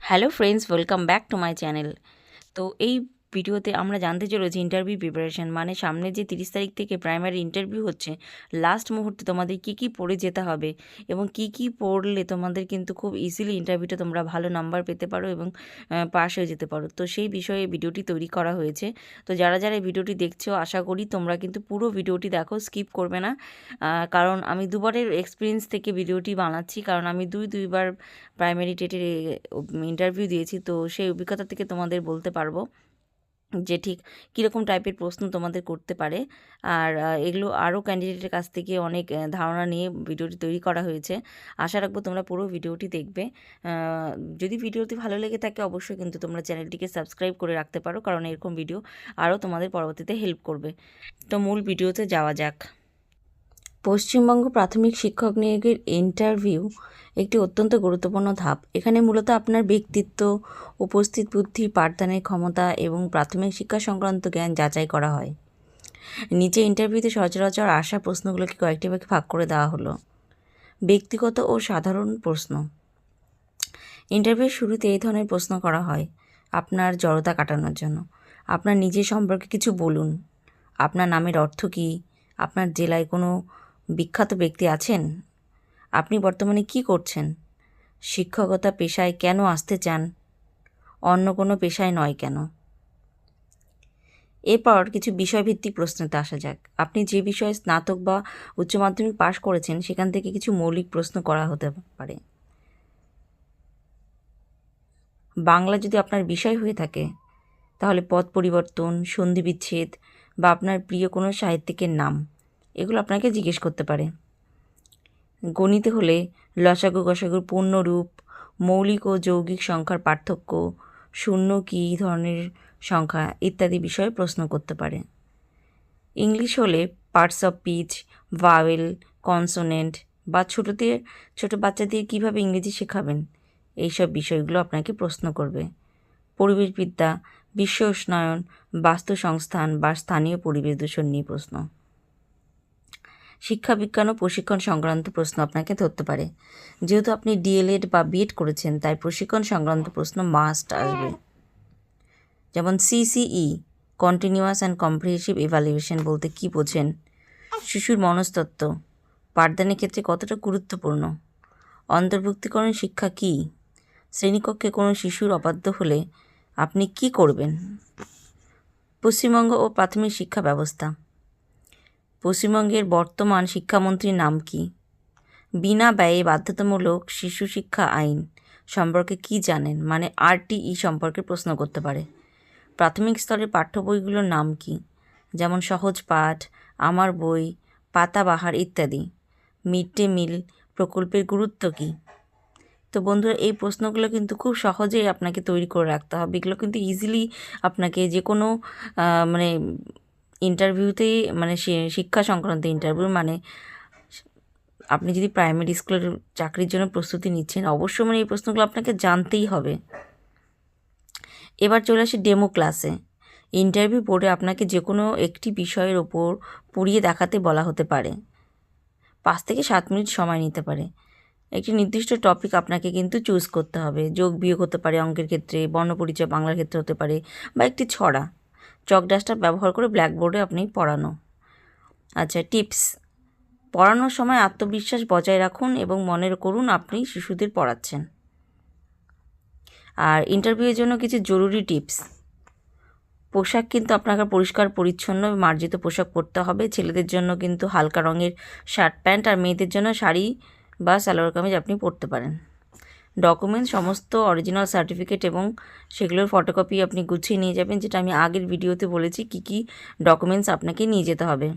Hello friends, welcome back to my channel. তো এই ভিডিওতে আমরা জানতে চলেছি ইন্টারভিউ প্রিপারেশন, মানে সামনে যে 30 তারিখ থেকে প্রাইমারি ইন্টারভিউ হচ্ছে, লাস্ট মুহূর্তে তোমাদের কী কী পড়ে যেতে হবে এবং কী কী পড়লে তোমাদের কিন্তু খুব ইজিলি ইন্টারভিউতে তোমরা ভালো নাম্বার পেতে পারো এবং পাস হয়ে যেতে পারো। তো সেই বিষয়ে ভিডিওটি তৈরি করা হয়েছে। তো যারা যারা এই ভিডিওটি দেখছো, আশা করি তোমরা কিন্তু পুরো ভিডিওটি দেখো, স্কিপ করবে না। কারণ আমি দুবারের এক্সপিরিয়েন্স থেকে ভিডিওটি বানাচ্ছি, কারণ আমি দুইবার প্রাইমারি টেটের ইন্টারভিউ দিয়েছি। তো সেই অভিজ্ঞতা থেকে তোমাদের বলতে পারবো যে ঠিক কীরকম টাইপের প্রশ্ন তোমাদের করতে পারে। আর এগুলো আরও ক্যান্ডিডেটের কাছ থেকে অনেক ধারণা নিয়ে ভিডিওটি তৈরি করা হয়েছে। আশা রাখবো তোমরা পুরো ভিডিওটি দেখবে। যদি ভিডিওটি ভালো লেগে থাকে অবশ্যই কিন্তু তোমরা চ্যানেলটিকে সাবস্ক্রাইব করে রাখতে পারো, কারণ এরকম ভিডিও আরও তোমাদের পরবর্তীতে হেল্প করবে। তো মূল ভিডিওতে যাওয়া যাক। পশ্চিমবঙ্গ প্রাথমিক শিক্ষক নিয়োগের ইন্টারভিউ একটি অত্যন্ত গুরুত্বপূর্ণ ধাপ। এখানে মূলত আপনার ব্যক্তিত্ব, উপস্থিত বুদ্ধি, পাঠদানের ক্ষমতা এবং প্রাথমিক শিক্ষা সংক্রান্ত জ্ঞান যাচাই করা হয়। নিচে ইন্টারভিউতে সচরাচর আসা প্রশ্নগুলোকে কয়েকটি ভাগে ভাগ করে দেওয়া হলো। ব্যক্তিগত ও সাধারণ প্রশ্ন। ইন্টারভিউর শুরুতে এই ধরনের প্রশ্ন করা হয় আপনার জড়তা কাটানোর জন্য। আপনার নিজের সম্পর্কে কিছু বলুন। আপনার নামের অর্থ কী? আপনার জেলায় কোনো বিখ্যাত ব্যক্তি আছেন? আপনি বর্তমানে কি করছেন? শিক্ষকতা পেশায় কেন আসতে চান? অন্য কোনো পেশায় নয় কেন? এরপর কিছু বিষয়ভিত্তিক প্রশ্নতে আসা যাক। আপনি যে বিষয়ে স্নাতক বা উচ্চ মাধ্যমিক পাশ করেছেন সেখান থেকে কিছু মৌলিক প্রশ্ন করা হতে পারে। বাংলা যদি আপনার বিষয় হয়ে থাকে তাহলে পদ পরিবর্তন, সন্ধিবিচ্ছেদ বা আপনার প্রিয় কোনো সাহিত্যিকের নাম, এগুলো আপনাকে জিজ্ঞেস করতে পারে। গণিতে হলে লসাগু গসাগুর পূর্ণরূপ, মৌলিক ও যৌগিক সংখ্যার পার্থক্য, শূন্য কী ধরনের সংখ্যা ইত্যাদি বিষয়ে প্রশ্ন করতে পারে। ইংলিশ হলে parts of speech, vowel, consonant বা ছোট বাচ্চাদের কীভাবে ইংরেজি শেখাবেন, এইসব বিষয়গুলো আপনাকে প্রশ্ন করবে। পরিবেশবিদ্যা, বিশ্ব উষ্ণায়ন, বাস্তুসংস্থান বা স্থানীয় পরিবেশ দূষণ নিয়ে প্রশ্ন। শিক্ষাবিজ্ঞান ও প্রশিক্ষণ সংক্রান্ত প্রশ্ন আপনাকে ধরতে পারে। যেহেতু আপনি ডিএলএড বা বিএড করেছেন তাই প্রশিক্ষণ সংক্রান্ত প্রশ্ন মাস্ট আসবে। যেমন CCE, continuous and comprehensive evaluation বলতে কী বোঝেন? শিশুর মনস্তত্ত্ব পাঠদানের ক্ষেত্রে কতটা গুরুত্বপূর্ণ? অন্তর্ভুক্তিকরণ শিক্ষা কী? শ্রেণীকক্ষে কোনো শিশুর অবাধ্য হলে আপনি কি করবেন? পশ্চিমবঙ্গ ও প্রাথমিক শিক্ষা ব্যবস্থা। পশ্চিমবঙ্গের বর্তমান শিক্ষামন্ত্রীর নাম কি? বিনা ব্যয়ে বাধ্যতামূলক শিশু শিক্ষা আইন সম্পর্কে কি জানেন, মানে আরটিই সম্পর্কে প্রশ্ন করতে পারে। প্রাথমিক স্তরের পাঠ্য বইগুলোর নাম কি? যেমন সহজ পাঠ, আমার বই, পাতাবাহার ইত্যাদি। মিড ডে মিল প্রকল্পের গুরুত্ব কী? তো বন্ধুরা, এই প্রশ্নগুলো কিন্তু খুব সহজেই আপনাকে তৈরি করে রাখতে হবে। এগুলো কিন্তু ইজিলি আপনাকে যে কোনো মানে ইন্টারভিউতেই, মানে শিক্ষা সংক্রান্ত ইন্টারভিউ, মানে আপনি যদি প্রাইমারি স্কুলের চাকরির জন্য প্রস্তুতি নিচ্ছেন অবশ্যই মানে এই প্রশ্নগুলো আপনাকে জানতেই হবে। এবার চলে আসি ডেমো ক্লাসে। ইন্টারভিউ বোর্ডে আপনাকে যে কোনো একটি বিষয়ের ওপর পড়িয়ে দেখাতে বলা হতে পারে। 5 থেকে 7 মিনিট সময় নিতে পারে। একটি নির্দিষ্ট টপিক আপনাকে কিন্তু চুজ করতে হবে। যোগ বিয়োগ হতে পারে অঙ্কের ক্ষেত্রে, বর্ণপরিচয় বাংলার ক্ষেত্রে হতে পারে, বা একটি ছড়া। চক ডাস্টার ব্যবহার করে ব্ল্যাকবোর্ডে আপনি পড়ানো। আচ্ছা, টিপস। পড়ানোর সময় আত্মবিশ্বাস বজায় রাখুন এবং মনে করুন আপনি শিশুদের পড়াচ্ছেন। আর ইন্টারভিউয়ের জন্য কিছু জরুরি টিপস। পোশাক কিন্তু আপনাকে পরিষ্কার পরিচ্ছন্ন মার্জিত পোশাক পরতে হবে। ছেলেদের জন্য কিন্তু হালকা রঙের শার্ট প্যান্ট, আর মেয়েদের জন্য শাড়ি বা সালোয়ার কামিজ আপনি পরতে পারেন। ডকুমেন্টস, সমস্ত অরিজিনাল সার্টিফিকেট এবং সেগুলোর ফটোকপি আপনি গুছিয়ে নিয়ে যাবেন, যেটা আমি আগের ভিডিওতে বলেছি কি কি ডকুমেন্টস আপনাকে নিয়ে যেতে হবে।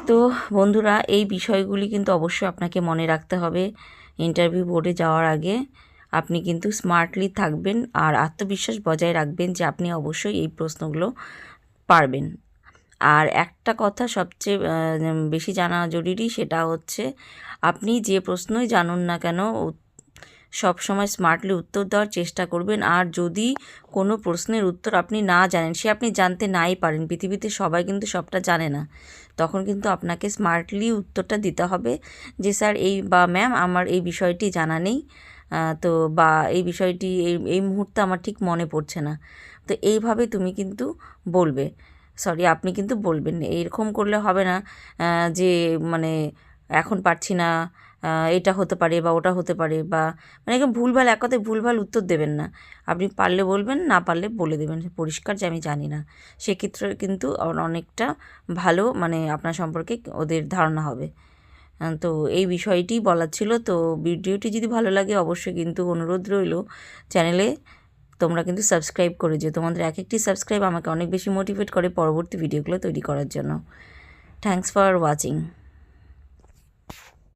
তো বন্ধুরা, এই বিষয়গুলি কিন্তু অবশ্যই আপনাকে মনে রাখতে হবে। ইন্টারভিউ বোর্ডে যাওয়ার আগে আপনি কিন্তু স্মার্টলি থাকবেন আর আত্মবিশ্বাস বজায় রাখবেন যে আপনি অবশ্যই এই প্রশ্নগুলো পারবেন। আর একটা কথা সবচেয়ে বেশি জানা জরুরি, সেটা হচ্ছে আপনি যে প্রশ্নই জানুন না কেন সব সময় স্মার্টলি উত্তর দেওয়ার চেষ্টা করবেন। আর যদি কোনো প্রশ্নের উত্তর আপনি না জানেন, সে আপনি জানতে নাই পারেন, পৃথিবীতে সবাই কিন্তু সবটা জানে না, তখন কিন্তু আপনাকে স্মার্টলি উত্তরটা দিতে হবে যে স্যার এই বা ম্যাম আমার এই বিষয়টি জানা নেই, তো বা এই বিষয়টি এই মুহূর্তে আমার ঠিক মনে পড়ছে না। তো এইভাবে তুমি কিন্তু বলবে, আপনি কিন্তু বলবেন। এরকম করলে হবে না যে মানে এখন পারছি না, এটা হতে পারে বা ওটা হতে পারে, বা মানে একদম ভুলভাল, এক কথায় ভুলভাল উত্তর দেবেন না। আপনি পারলে বলবেন, না পারলে বলে দেবেন পরিষ্কার যে আমি জানি না। সেক্ষেত্রে কিন্তু অনেকটা ভালো মানে আপনার সম্পর্কে ওদের ধারণা হবে। তো এই বিষয়টি বলার ছিল। তো ভিডিওটি যদি ভালো লাগে অবশ্যই কিন্তু অনুরোধ রইল চ্যানেলে তোমরা কিন্তু সাবস্ক্রাইব করে যেও। তোমাদের এক একটি সাবস্ক্রাইব আমাকে অনেক বেশি মোটিভেট করে পরবর্তী ভিডিওগুলো তৈরি করার জন্য। Thanks for watching.